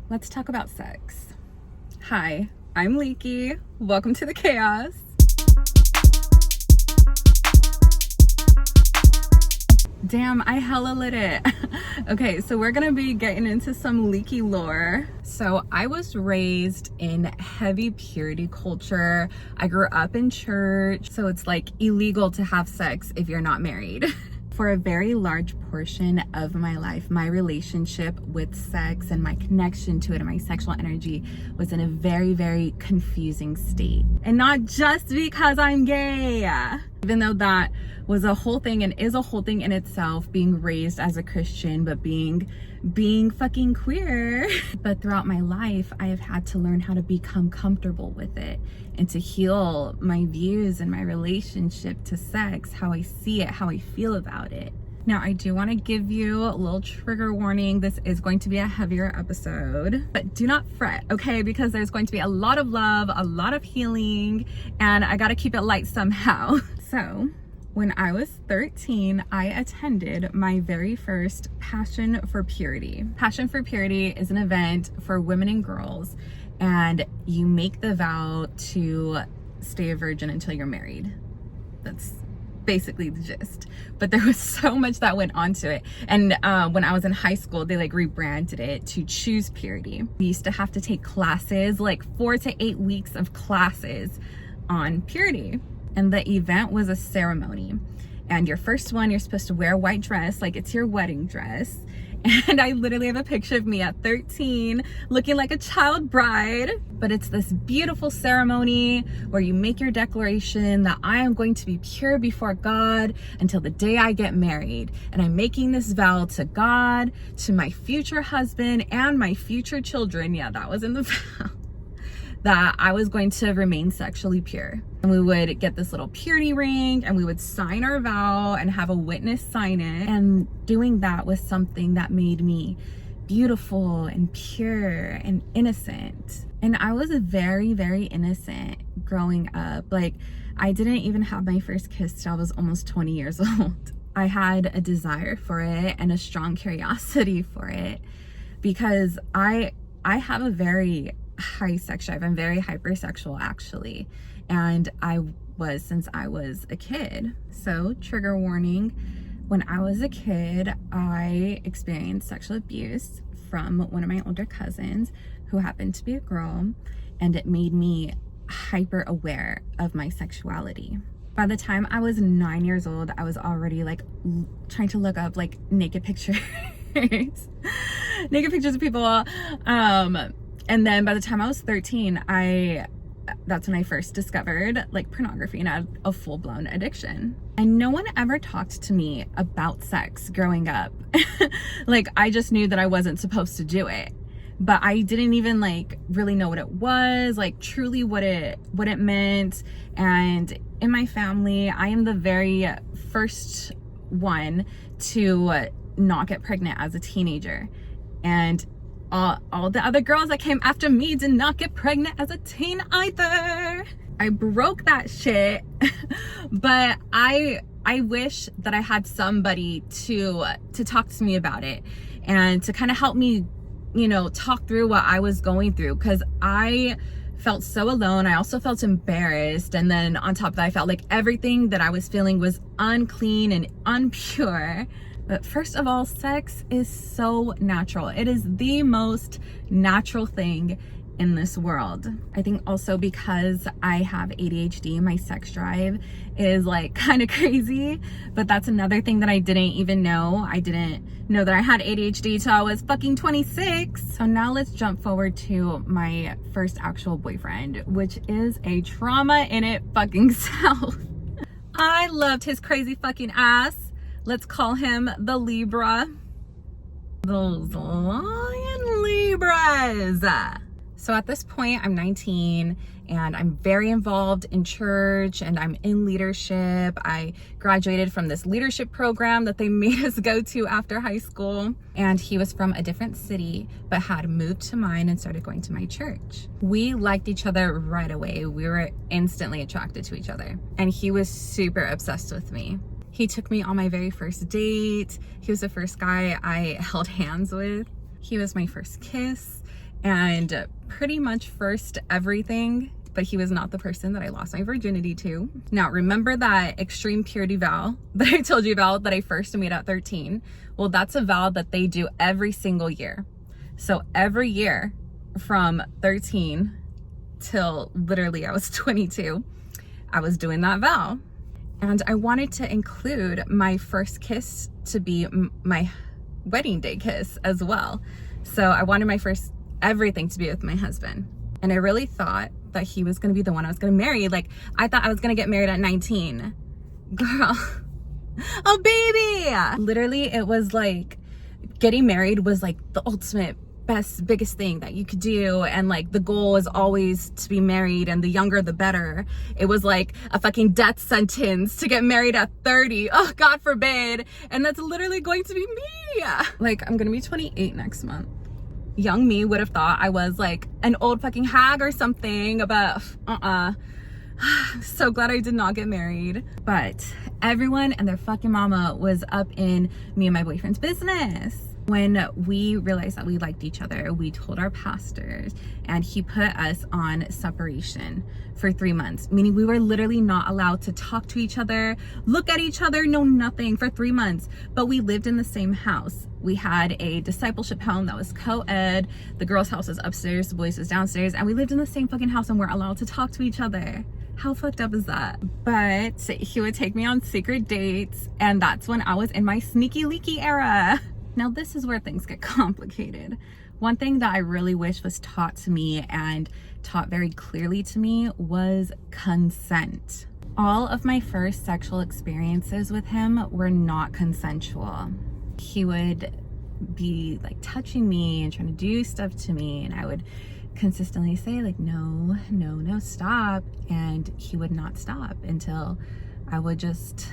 let's talk about sex. Hi, I'm Liquey. Welcome to the chaos. Damn, I hella lit it. Okay, so we're gonna be getting into some leaky lore. So I was raised in heavy purity culture. I grew up in church, so it's like illegal to have sex if you're not married. For a very large portion of my life, my relationship with sex and my connection to it and my sexual energy was in a very, very confusing state. And not just because I'm gay. Even though that was a whole thing and is a whole thing in itself, being raised as a Christian, but being fucking queer. But throughout my life, I have had to learn how to become comfortable with it and to heal my views and my relationship to sex, how I see it, how I feel about it. Now, I do want to give you a little trigger warning. This is going to be a heavier episode, but do not fret, okay? Because there's going to be a lot of love, a lot of healing, and I got to keep it light somehow. So, when I was 13, I attended my very first Passion for Purity. Passion for Purity is an event for women and girls, and you make the vow to stay a virgin until you're married. That's basically the gist. But there was so much that went on to it. And when I was in high school, they like rebranded it to Choose Purity. We used to have to take classes, like 4 to 8 weeks of classes on purity. And the event was a ceremony. And your first one, you're supposed to wear a white dress, like it's your wedding dress. And I literally have a picture of me at 13 looking like a child bride. But it's this beautiful ceremony where you make your declaration that I am going to be pure before God until the day I get married. And I'm making this vow to God, to my future husband, and my future children. Yeah, that was in the vow. That I was going to remain sexually pure. And we would get this little purity ring and we would sign our vow and have a witness sign it. And doing that was something that made me beautiful and pure and innocent. And I was very, very innocent growing up. Like, I didn't even have my first kiss till I was almost 20 years old. I had a desire for it and a strong curiosity for it because I have a very high sex drive. I'm very hypersexual actually, and I was since I was a kid. So trigger warning, when I was a kid I experienced sexual abuse from one of my older cousins who happened to be a girl, and it made me hyper aware of my sexuality. By the time I was 9 years old, I was already like trying to look up like naked pictures naked pictures of people. And then by the time I was 13, that's when I first discovered like pornography and I had a full-blown addiction. And no one ever talked to me about sex growing up. Like, I just knew that I wasn't supposed to do it, but I didn't even like really know what it was, like truly what it meant. And in my family, I am the very first one to not get pregnant as a teenager. And all the other girls that came after me did not get pregnant as a teen either. I broke that shit. But I wish that I had somebody to talk to me about it and to kind of help me, you know, talk through what I was going through, because I felt so alone. I also felt embarrassed, and then on top of that, I felt like everything that I was feeling was unclean and unpure. But first of all, sex is so natural. It is the most natural thing in this world. I think also because I have ADHD, my sex drive is like kind of crazy, but that's another thing that I didn't even know. I didn't know that I had ADHD till I was fucking 26. So now let's jump forward to my first actual boyfriend, which is a trauma in it fucking self. I loved his crazy fucking ass. Let's call him the Libra. Those lion Libras. So at this point, I'm 19 and I'm very involved in church and I'm in leadership. I graduated from this leadership program that they made us go to after high school. And he was from a different city, but had moved to mine and started going to my church. We liked each other right away. We were instantly attracted to each other. And he was super obsessed with me. He took me on my very first date. He was the first guy I held hands with. He was my first kiss. and pretty much first everything, but he was not the person that I lost my virginity to. Now, remember that extreme purity vow that I told you about that I first made at 13? Well, that's a vow that they do every single year. So every year from 13 till literally I was 22, I was doing that vow. And I wanted to include my first kiss to be my wedding day kiss as well. So I wanted my first everything to be with my husband. And I really thought that he was gonna be the one I was gonna marry. Like, I thought I was gonna get married at 19. Girl, oh baby! Literally, it was like, getting married was like the ultimate best, biggest thing that you could do, and like the goal is always to be married, and the younger the better. It was like a fucking death sentence to get married at 30. Oh, God forbid. And that's literally going to be me. Like, I'm gonna be 28 next month. Young me would have thought I was like an old fucking hag or something, but so glad I did not get married. But everyone and their fucking mama was up in me and my boyfriend's business. When we realized that we liked each other, we told our pastors, and he put us on separation for 3 months, meaning we were literally not allowed to talk to each other, look at each other, no nothing for 3 months. But we lived in the same house. We had a discipleship home that was co-ed. The girls' house was upstairs, the boys' was downstairs, and we lived in the same fucking house and we're allowed to talk to each other. How fucked up is that? But he would take me on secret dates, and that's when I was in my sneaky leaky era. Now, this is where things get complicated. One thing that I really wish was taught to me and taught very clearly to me was consent. All of my first sexual experiences with him were not consensual. He would be like touching me and trying to do stuff to me, and I would consistently say like, no, no, no, stop. And he would not stop until I would just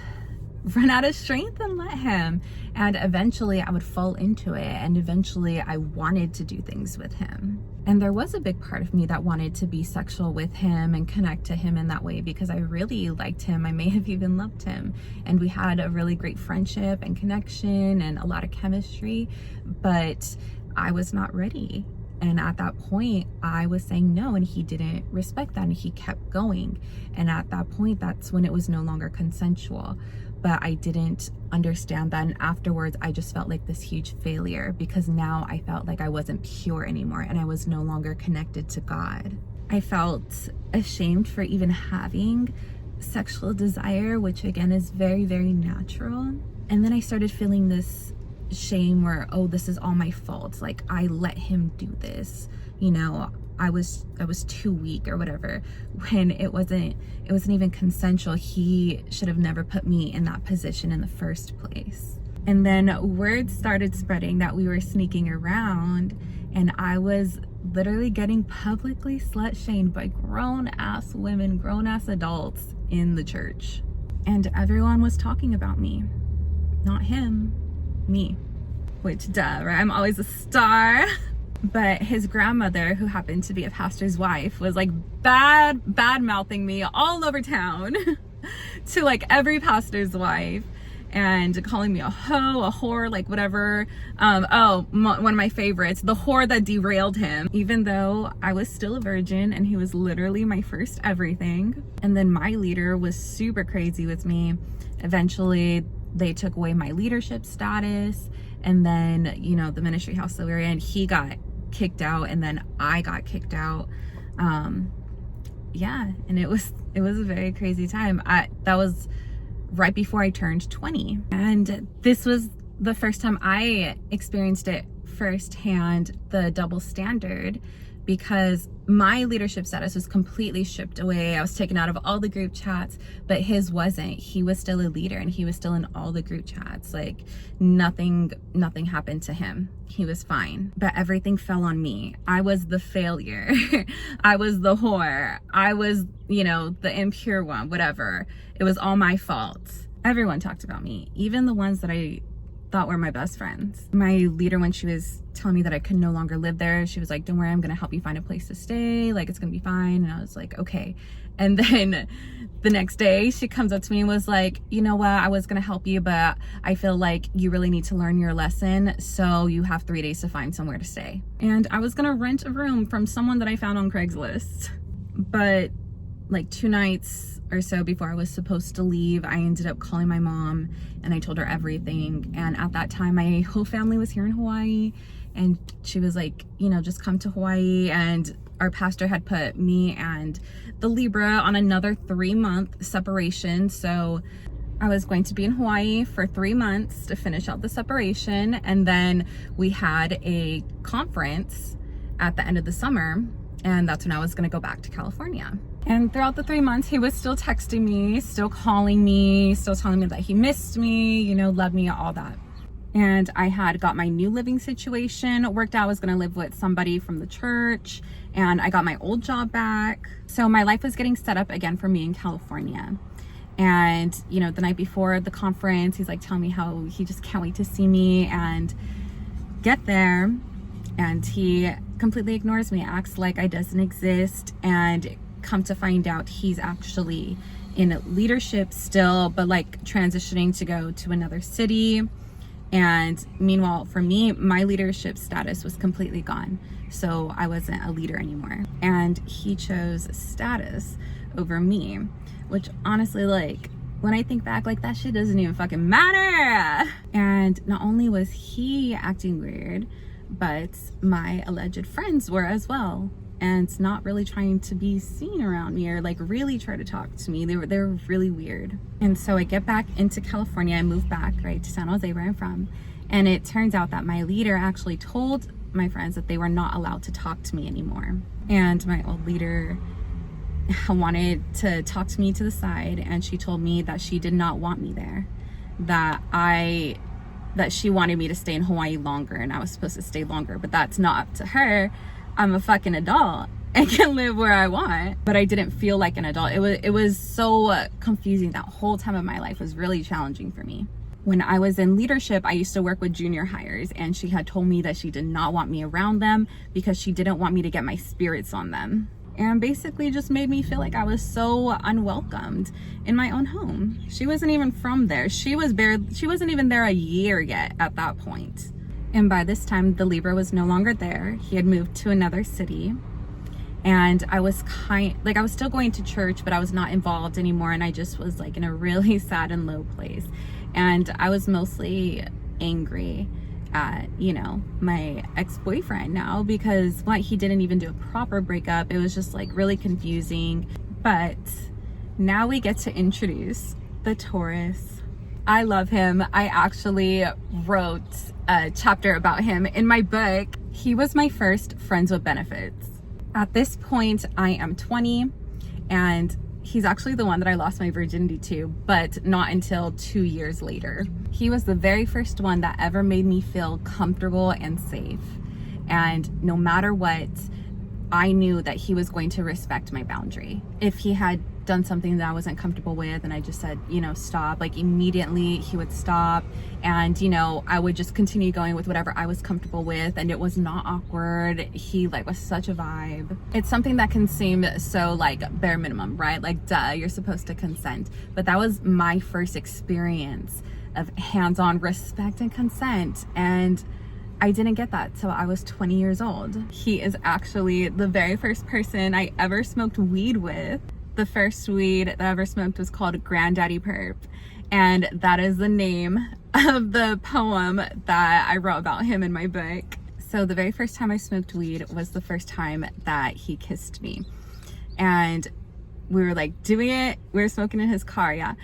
run out of strength and let him. And eventually I would fall into it, and eventually I wanted to do things with him. And there was a big part of me that wanted to be sexual with him and connect to him in that way, because I really liked him. I may have even loved him, and we had a really great friendship and connection and a lot of chemistry, but I was not ready. And at that point, I was saying no, and he didn't respect that, and he kept going. And at that point, that's when it was no longer consensual. But I didn't understand that, and afterwards, I just felt like this huge failure, because now I felt like I wasn't pure anymore, and I was no longer connected to God. I felt ashamed for even having sexual desire, which again is very, very natural. And then I started feeling this shame where, oh, this is all my fault, like I let him do this, you know, I was too weak or whatever, when it wasn't even consensual. He should have never put me in that position in the first place. And then word started spreading that we were sneaking around, and I was literally getting publicly slut shamed by grown ass women, grown ass adults in the church. And everyone was talking about me, not him, me, which duh, right? I'm always a star. But his grandmother, who happened to be a pastor's wife, was like bad mouthing me all over town to like every pastor's wife, and calling me a hoe, a whore, like whatever. One of my favorites, the whore that derailed him, even though I was still a virgin and he was literally my first everything. And then my leader was super crazy with me. Eventually, they took away my leadership status, and then, you know, the ministry house that we were in, he got kicked out, and then I got kicked out. Yeah, and it was a very crazy time. That was right before I turned 20, and this was the first time I experienced it firsthand, the double standard, because my leadership status was completely stripped away. I was taken out of all the group chats, but his wasn't. He was still a leader, and he was still in all the group chats. Like nothing happened to him. He was fine, but everything fell on me. I was the failure. I was the whore. I was, you know, the impure one, whatever. It was all my fault. Everyone talked about me, even the ones that thought were my best friends. My leader, when she was telling me that I could no longer live there, she was like, don't worry, I'm gonna help you find a place to stay, like it's gonna be fine. And I was like, okay. And then the next day she comes up to me and was like, you know what, I was gonna help you, but I feel like you really need to learn your lesson, so you have 3 days to find somewhere to stay. And I was gonna rent a room from someone that I found on Craigslist, but like 2 nights or so before I was supposed to leave, I ended up calling my mom and I told her everything. And at that time, my whole family was here in Hawaii, and she was like, you know, just come to Hawaii. And our pastor had put me and the Libra on another 3-month separation. So I was going to be in Hawaii for 3 months to finish out the separation. And then we had a conference at the end of the summer. And that's when I was gonna go back to California. And throughout the 3 months, he was still texting me, still calling me, still telling me that he missed me, you know, loved me, all that. And I had got my new living situation worked out. I was gonna live with somebody from the church, and I got my old job back. So my life was getting set up again for me in California. And, you know, the night before the conference, he's like telling me how he just can't wait to see me and get there. And he completely ignores me, acts like I doesn't exist, and come to find out he's actually in leadership still, but like transitioning to go to another city. And meanwhile, for me, my leadership status was completely gone. So I wasn't a leader anymore. And he chose status over me, which honestly, like, when I think back, like, that shit doesn't even fucking matter. And not only was he acting weird, but my alleged friends were as well, and not really trying to be seen around me or like really try to talk to me. They were really weird. And so I get back into California. I moved back right to San Jose, where I'm from, and it turns out that my leader actually told my friends that they were not allowed to talk to me anymore. And my old leader wanted to talk to me to the side, and she told me that she did not want me there, that she wanted me to stay in Hawaii longer, and I was supposed to stay longer, but that's not up to her. I'm a fucking adult and can live where I want, but I didn't feel like an adult. It was so confusing. That whole time of my life was really challenging for me. When I was in leadership, I used to work with junior hires, and she had told me that she did not want me around them because she didn't want me to get my spirits on them. And basically just made me feel like I was so unwelcomed in my own home. She wasn't even from there. She wasn't even there a year yet at that point. And by this time, the Libra was no longer there. He had moved to another city. And I was I was still going to church, but I was not involved anymore. And I just was like in a really sad and low place. And I was mostly angry at, you know, my ex-boyfriend now, because he didn't even do a proper breakup. It was just like really confusing. But now we get to introduce the Taurus. I love him. I actually wrote a chapter about him in my book. He was my first friends with benefits. At this point, I am 20, and he's actually the one that I lost my virginity to, but not until 2 years later. He was the very first one that ever made me feel comfortable and safe. And no matter what, I knew that he was going to respect my boundary. If he had done something that I wasn't comfortable with and I just said, you know, stop, like immediately he would stop, and, you know, I would just continue going with whatever I was comfortable with, and it was not awkward. He like was such a vibe. It's something that can seem so like bare minimum, right? Like, duh, you're supposed to consent. But that was my first experience of hands-on respect and consent, and I didn't get that till I was 20 years old. He is actually the very first person I ever smoked weed with. The first weed that I ever smoked was called Granddaddy Perp, and that is the name of the poem that I wrote about him in my book. So the very first time I smoked weed was the first time that he kissed me, and we were like doing it, we were smoking in his car, yeah,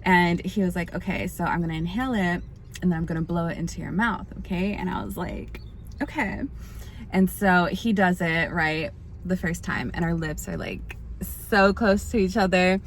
and he was like, okay, so I'm gonna inhale it and then I'm gonna blow it into your mouth, okay? And I was like, okay. And so he does it right the first time, and our lips are like so close to each other,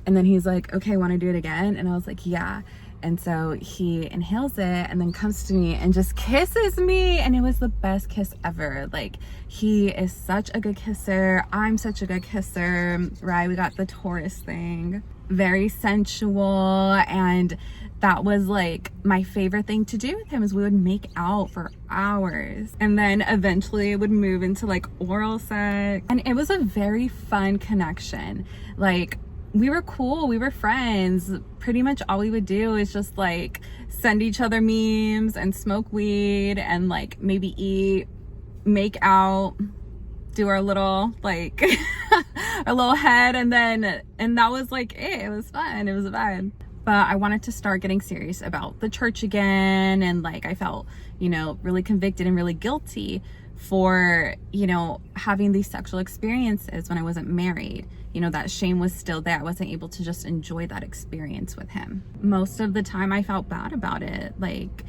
and then he's like, okay, want to do it again? And I was like, yeah. And so he inhales it and then comes to me and just kisses me, and it was the best kiss ever. Like, he is such a good kisser, I'm such a good kisser, right? We got the Taurus thing, very sensual, and that was like my favorite thing to do with him, is we would make out for hours, and then eventually it would move into like oral sex, and it was a very fun connection. Like, we were cool, we were friends. Pretty much all we would do is just like send each other memes and smoke weed and like maybe eat, make out, do our little like our little head, and that was like it was fun, it was a vibe. But I wanted to start getting serious about the church again, and like I felt, you know, really convicted and really guilty for, you know, having these sexual experiences when I wasn't married. You know, that shame was still there. I wasn't able to just enjoy that experience with him. Most of the time I felt bad about it, like,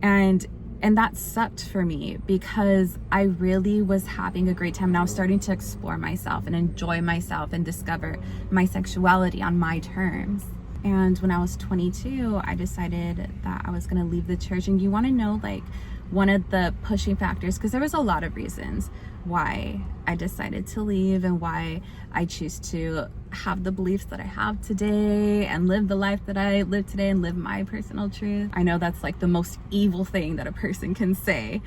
and that sucked for me, because I really was having a great time, and I was starting to explore myself and enjoy myself and discover my sexuality on my terms. And when I was 22, I decided that I was going to leave the church. And you want to know, like, one of the pushing factors, because there was a lot of reasons why I decided to leave and why I choose to have the beliefs that I have today and live the life that I live today and live my personal truth. I know that's like the most evil thing that a person can say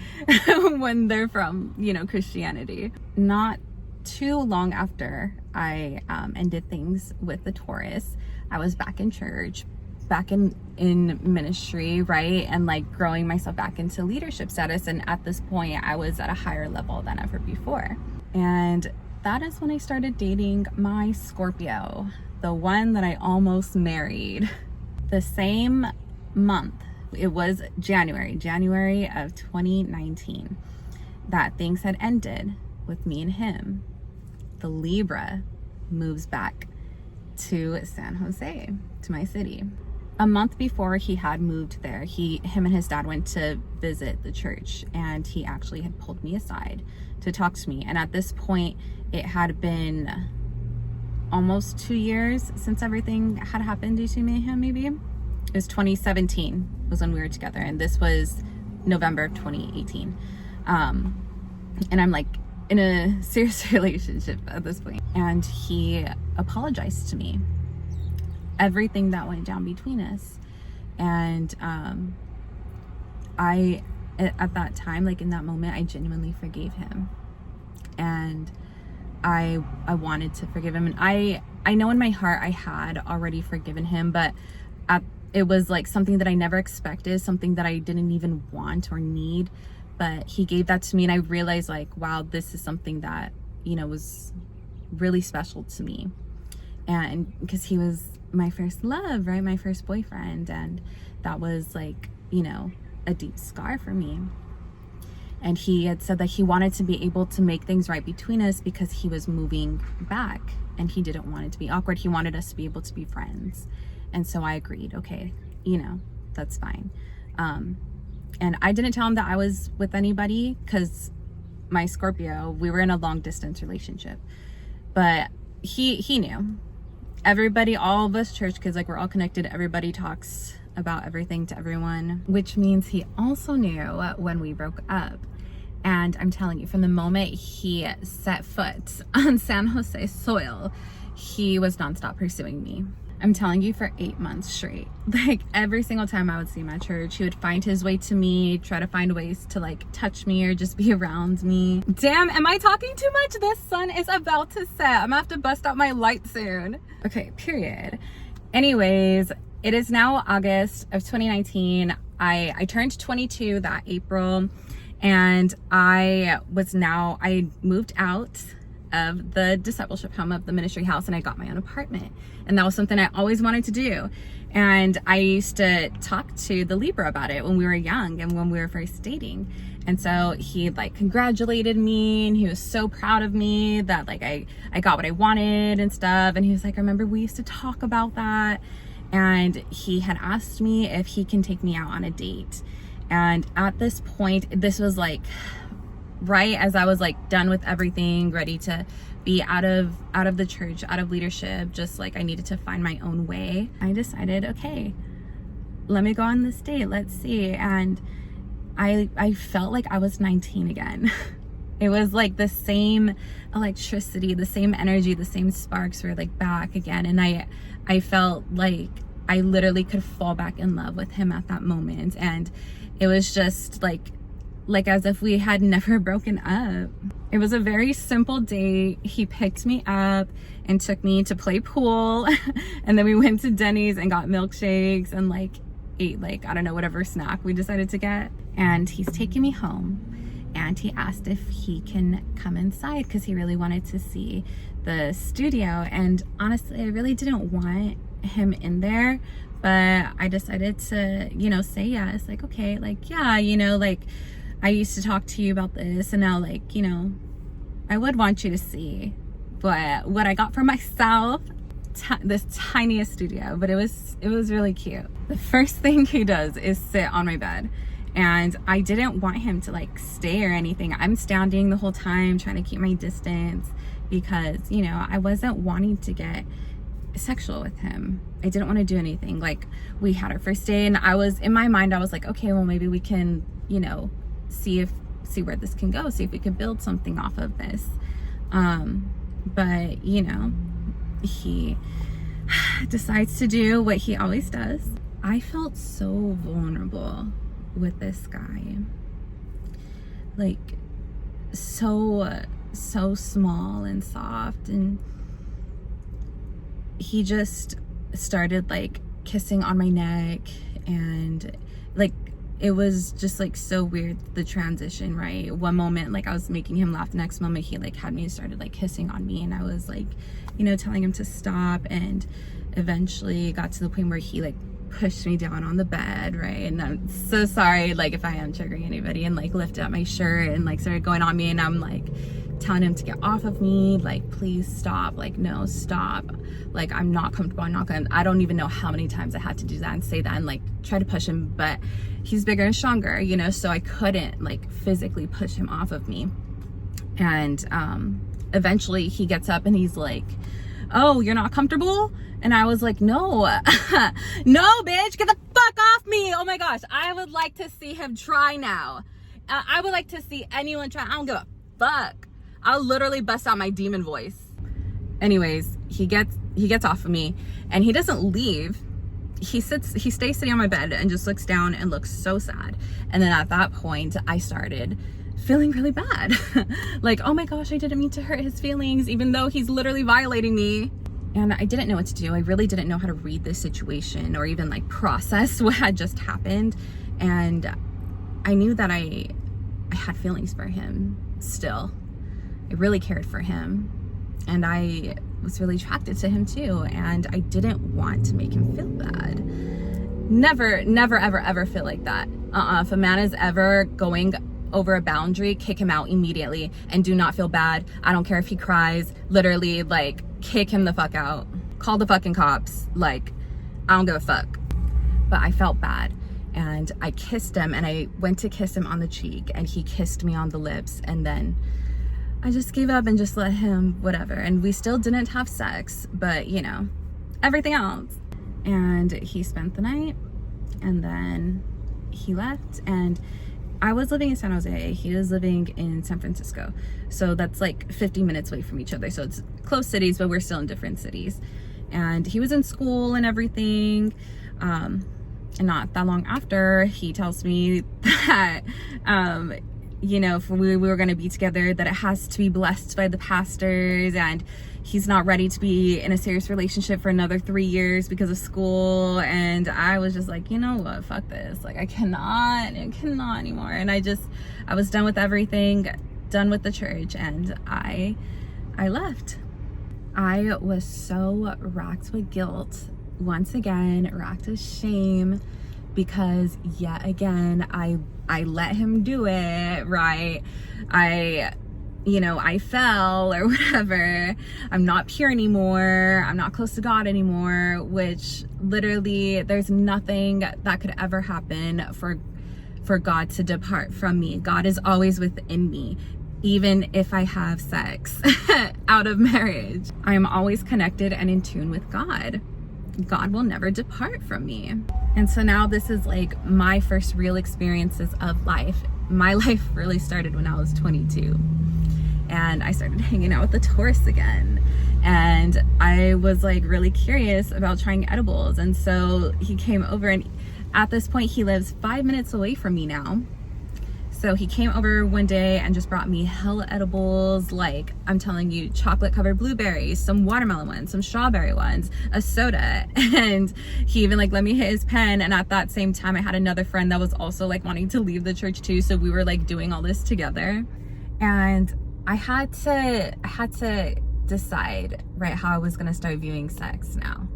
when they're from, you know, Christianity. Not too long after I ended things with the Taurus, I was back in church, back in ministry, right? And like growing myself back into leadership status. And at this point, I was at a higher level than ever before. And that is when I started dating my Scorpio, the one that I almost married. The same month, it was January of 2019, that things had ended with me and him. The Libra moves back to San Jose, to my city. A month before he had moved there, him and his dad went to visit the church, and he actually had pulled me aside to talk to me. And at this point, it had been almost 2 years since everything had happened between me and him. Maybe it was 2017 was when we were together, and this was November of 2018. And I'm like in a serious relationship at this point, and he apologized to me everything that went down between us. And I at that time, like in that moment, I genuinely forgave him, and I wanted to forgive him. And I know in my heart I had already forgiven him, but it was like something that I never expected, something that I didn't even want or need. But he gave that to me, and I realized, like, wow, this is something that, you know, was really special to me. And because he was my first love, right? My first boyfriend. And that was like, you know, a deep scar for me. And he had said that he wanted to be able to make things right between us because he was moving back and he didn't want it to be awkward. He wanted us to be able to be friends. And so I agreed, okay, you know, that's fine. And I didn't tell him that I was with anybody, because my Scorpio, we were in a long distance relationship, but he knew. Everybody, all of us church kids, like, we're all connected. Everybody talks about everything to everyone, which means he also knew when we broke up. And I'm telling you, from the moment he set foot on San Jose soil, he was nonstop pursuing me. I'm telling you, for 8 months straight. Like, every single time I would see him at church, he would find his way to me, try to find ways to like touch me or just be around me. Damn, am I talking too much? The sun is about to set. I'm gonna have to bust out my light soon. Okay, period. Anyways, it is now August of 2019. I turned 22 that April, and I moved out of the discipleship home, of the ministry house, and I got my own apartment. And that was something I always wanted to do. And I used to talk to the Libra about it when we were young and when we were first dating. And so he like congratulated me, and he was so proud of me that like I got what I wanted and stuff. And he was like, I remember we used to talk about that. And he had asked me if he can take me out on a date. And at this point, this was like right as I was like done with everything, ready to be out of the church, out of leadership, just like I needed to find my own way. I decided, okay, let me go on this date, let's see. And I felt like I was 19 again. It was like the same electricity, the same energy, the same sparks were like back again. And I felt like I literally could fall back in love with him at that moment. And it was just like as if we had never broken up. It was a very simple date. He picked me up and took me to play pool. And then we went to Denny's and got milkshakes and like ate like, I don't know, whatever snack we decided to get. And he's taking me home, and he asked if he can come inside because he really wanted to see the studio. And honestly, I really didn't want him in there, but I decided to, you know, say yes. Like, okay, like, yeah, you know, like, I used to talk to you about this, and now, like, you know, I would want you to see. But what I got for myself, this tiniest studio, but it was really cute. The first thing he does is sit on my bed, and I didn't want him to like stay or anything. I'm standing the whole time trying to keep my distance because, you know, I wasn't wanting to get sexual with him. I didn't want to do anything. Like, we had our first day, and I was in my mind, I was like, okay, well, maybe we can, you know, see where this can go, see if we could build something off of this. But you know, he decides to do what he always does. I felt so vulnerable with this guy, like so small and soft, and he just started like kissing on my neck, and like it was just like so weird, the transition, right? One moment like I was making him laugh, the next moment he like had me started like kissing on me, and I was like, you know, telling him to stop, and eventually got to the point where he like pushed me down on the bed, right? And I'm so sorry like if I am triggering anybody, and like lifted up my shirt and like started going on me, and I'm like telling him to get off of me, like, please stop, like, no, stop, like, I'm not comfortable, I'm not gonna, I don't even know how many times I had to do that and say that and like try to push him, but he's bigger and stronger, you know, so I couldn't like physically push him off of me. And eventually he gets up and he's like, oh, you're not comfortable? And I was like, no, no, bitch, get the fuck off me. Oh my gosh, I would like to see him try now. I would like to see anyone try. I don't give a fuck. I'll literally bust out my demon voice. Anyways, he gets off of me, and he doesn't leave. He stays sitting on my bed and just looks down and looks so sad. And then at that point, I started feeling really bad. Like, oh my gosh, I didn't mean to hurt his feelings, even though he's literally violating me. And I didn't know what to do. I really didn't know how to read this situation or even like process what had just happened. And I knew that I had feelings for him still. I really cared for him, and I was really attracted to him too, and I didn't want to make him feel bad. Never ever feel like that. If a man is ever going over a boundary, kick him out immediately, and do not feel bad. I don't care if he cries, literally, like, kick him the fuck out. Call the fucking cops. Like, I don't give a fuck. But I felt bad, and I kissed him, and I went to kiss him on the cheek, and he kissed me on the lips, and then I just gave up and just let him, whatever. And we still didn't have sex, but you know, everything else. And he spent the night, and then he left, and I was living in San Jose, he was living in San Francisco. So that's like 50 minutes away from each other. So it's close cities, but we're still in different cities. And he was in school and everything. And not that long after, he tells me that, you know, if we were going to be together, that it has to be blessed by the pastors, and he's not ready to be in a serious relationship for another 3 years because of school. And I was just like, you know what, fuck this, like, I cannot anymore. And I was done with everything, done with the church, and I left. I was so racked with guilt, once again racked with shame, because yet again I let him do it, right? I fell or whatever. I'm not pure anymore. I'm not close to God anymore, which literally there's nothing that could ever happen for God to depart from me. God is always within me, even if I have sex out of marriage. I am always connected and in tune with God. God will never depart from me. And so now this is like my first real experiences of life. My life really started when I was 22. And I started hanging out with the Taurus again. and I was like really curious about trying edibles. And so he came over, and at this point he lives 5 minutes away from me now. So he came over one day and just brought me hella edibles, like I'm telling you, chocolate covered blueberries, some watermelon ones, some strawberry ones, a soda. And he even like let me hit his pen. And at that same time, I had another friend that was also like wanting to leave the church too. So we were like doing all this together. And I had to decide, right, how I was gonna start viewing sex now.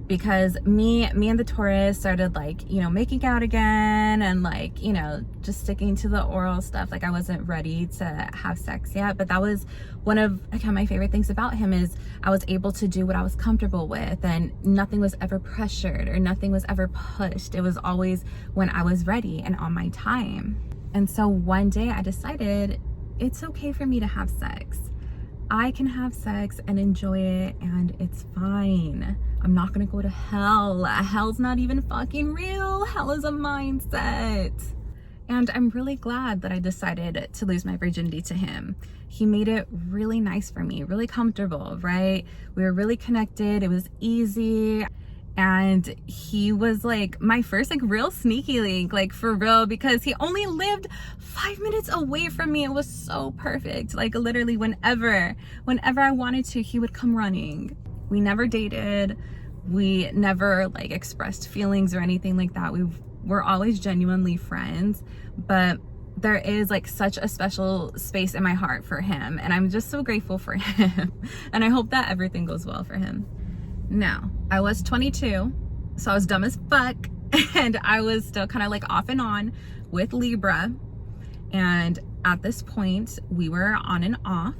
Because me and the Taurus started like, you know, making out again, and like, you know, just sticking to the oral stuff. Like I wasn't ready to have sex yet, but that was one of, again, my favorite things about him is I was able to do what I was comfortable with, and nothing was ever pressured or nothing was ever pushed. It was always when I was ready and on my time. And so one day I decided it's okay for me to have sex. I can have sex and enjoy it, and it's fine. I'm not gonna go to hell. Hell's not even fucking real. Hell is a mindset. And I'm really glad that I decided to lose my virginity to him. He made it really nice for me, really comfortable, right? We were really connected. It was easy. And he was like my first like real sneaky link, like for real, because he only lived 5 minutes away from me. It was so perfect. Like literally whenever I wanted to, he would come running. We never dated. We never like expressed feelings or anything like that. We were always genuinely friends, but there is like such a special space in my heart for him. And I'm just so grateful for him. And I hope that everything goes well for him. Now, I was 22, so I was dumb as fuck, and I was still kind of like off and on with Libra. And at this point, we were on and off.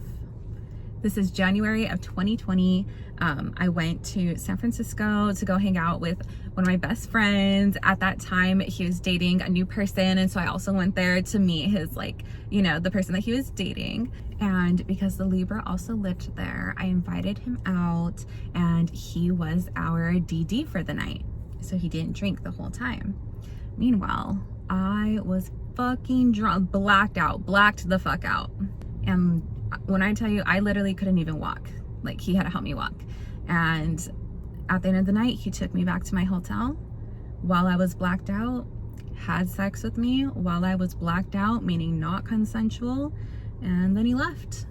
This is January of 2020. I went to San Francisco to go hang out with one of my best friends. At that time, he was dating a new person, and so I also went there to meet his, like, you know, the person that he was dating. And because the Libra also lived there, I invited him out, and he was our DD for the night. So he didn't drink the whole time. Meanwhile, I was fucking drunk, blacked the fuck out. And when I tell you, I literally couldn't even walk. Like, he had to help me walk. And at the end of the night, he took me back to my hotel while I was blacked out, had sex with me while I was blacked out, meaning not consensual, and then he left.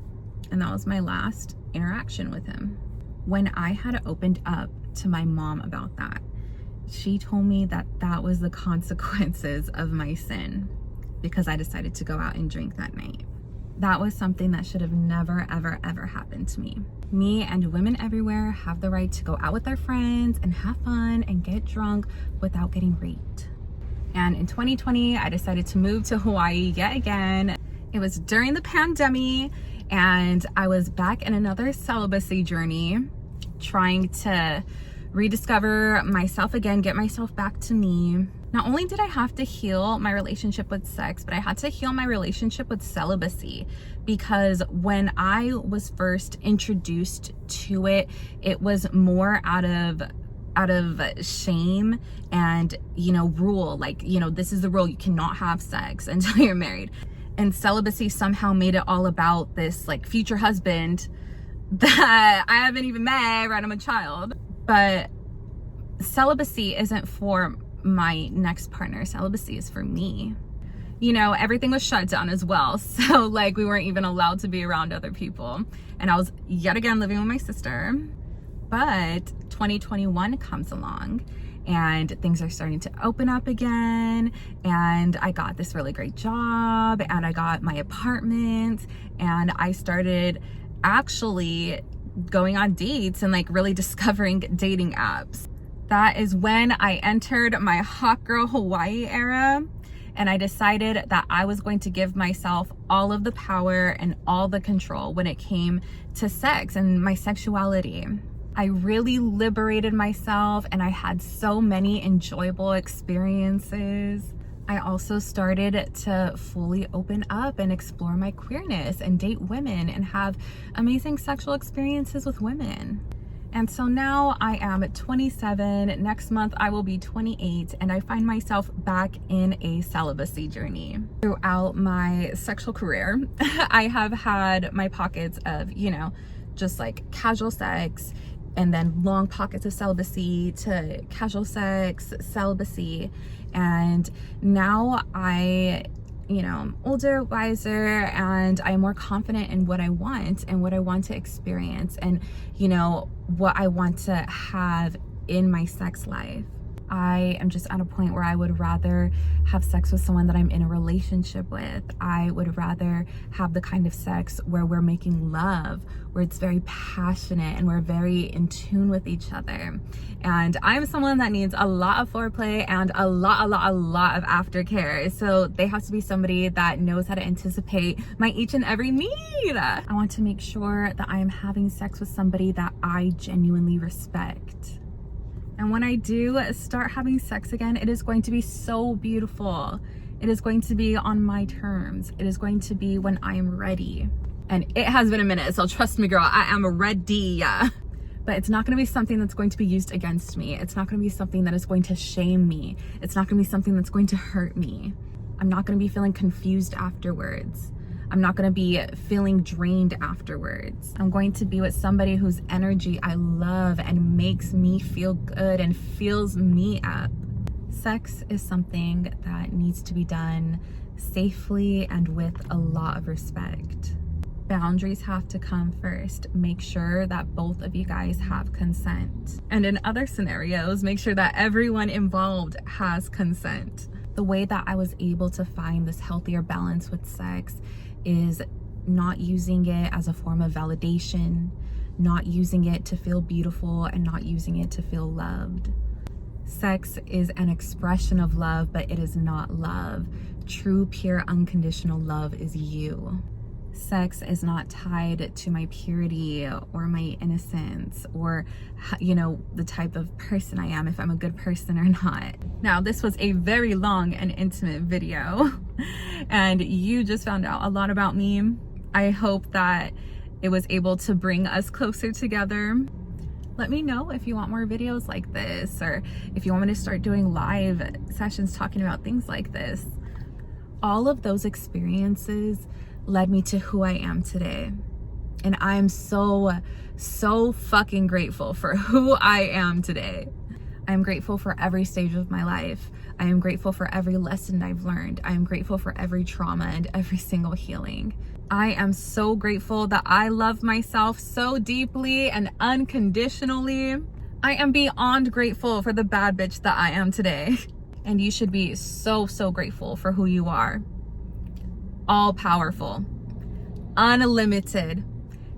And that was my last interaction with him. When I had opened up to my mom about that, she told me that that was the consequences of my sin, because I decided to go out and drink that night. That was something that should have never, ever, ever happened to me. Me and women everywhere have the right to go out with our friends and have fun and get drunk without getting raped. And in 2020, I decided to move to Hawaii yet again. It was during the pandemic, and I was back in another celibacy journey, trying to rediscover myself again, get myself back to me. Not only did I have to heal my relationship with sex, but I had to heal my relationship with celibacy, because when I was first introduced to it, it was more out of shame and, you know, rule, like, you know, this is the rule, you cannot have sex until you're married. And celibacy somehow made it all about this like future husband that I haven't even met, right? I'm a child. But celibacy isn't for my next partner. Celibacy is for me. You know, everything was shut down as well. So like we weren't even allowed to be around other people. And I was yet again living with my sister. But 2021 comes along, and things are starting to open up again, and I got this really great job, and I got my apartment, and I started actually going on dates and like really discovering dating apps. That is when I entered my hot girl Hawaii era, and I decided that I was going to give myself all of the power and all the control when it came to sex and my sexuality. I really liberated myself, and I had so many enjoyable experiences. I also started to fully open up and explore my queerness and date women and have amazing sexual experiences with women. And so now I am 27. Next month I will be 28, and I find myself back in a celibacy journey. Throughout my sexual career, I have had my pockets of, you know, just like casual sex, and then long pockets of celibacy to casual sex, celibacy. And now I'm older, wiser, and I'm more confident in what I want and what I want to experience, and what I want to have in my sex life. I am just at a point where I would rather have sex with someone that I'm in a relationship with. I would rather have the kind of sex where we're making love, where it's very passionate and we're very in tune with each other. And I'm someone that needs a lot of foreplay and a lot of aftercare. So they have to be somebody that knows how to anticipate my each and every need. I want to make sure that I am having sex with somebody that I genuinely respect. And when I do start having sex again, it is going to be so beautiful. It is going to be on my terms. It is going to be when I am ready. And it has been a minute, so trust me, girl, I am ready. But it's not going to be something that's going to be used against me. It's not going to be something that is going to shame me. It's not going to be something that's going to hurt me. I'm not going to be feeling confused afterwards. I'm not going to be feeling drained afterwards. I'm going to be with somebody whose energy I love and makes me feel good and fills me up. Sex is something that needs to be done safely and with a lot of respect. Boundaries have to come first. Make sure that both of you guys have consent. And in other scenarios, make sure that everyone involved has consent. The way that I was able to find this healthier balance with sex is not using it as a form of validation, not using it to feel beautiful, and not using it to feel loved. Sex is an expression of love, but it is not love. True, pure, unconditional love is you. Sex is not tied to my purity or my innocence or, the type of person I am, if I'm a good person or not. Now, this was a very long and intimate video, and you just found out a lot about me. I hope that it was able to bring us closer together. Let me know if you want more videos like this, or if you want me to start doing live sessions talking about things like this. All of those experiences led me to who I am today. And I'm so fucking grateful for who I am today. I'm grateful for every stage of my life. I am grateful for every lesson I've learned. I am grateful for every trauma and every single healing. I am so grateful that I love myself so deeply and unconditionally. I am beyond grateful for the bad bitch that I am today. And you should be so grateful for who you are. All powerful, unlimited,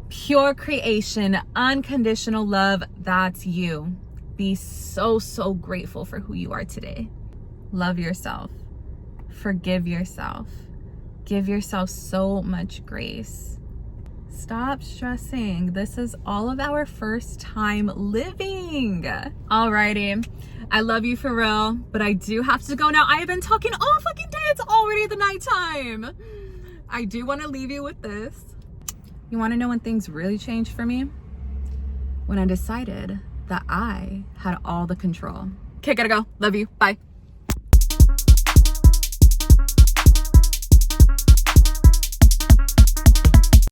pure creation, unconditional love. That's you. Be so grateful for who you are today. Love yourself. Forgive yourself. Give yourself so much grace. Stop stressing. This is all of our first time living. Alrighty. I love you for real, but I do have to go now. I have been talking all fucking day. It's already the nighttime. I do want to leave you with this. You want to know when things really changed for me? When I decided that I had all the control. Okay, gotta go. Love you. Bye.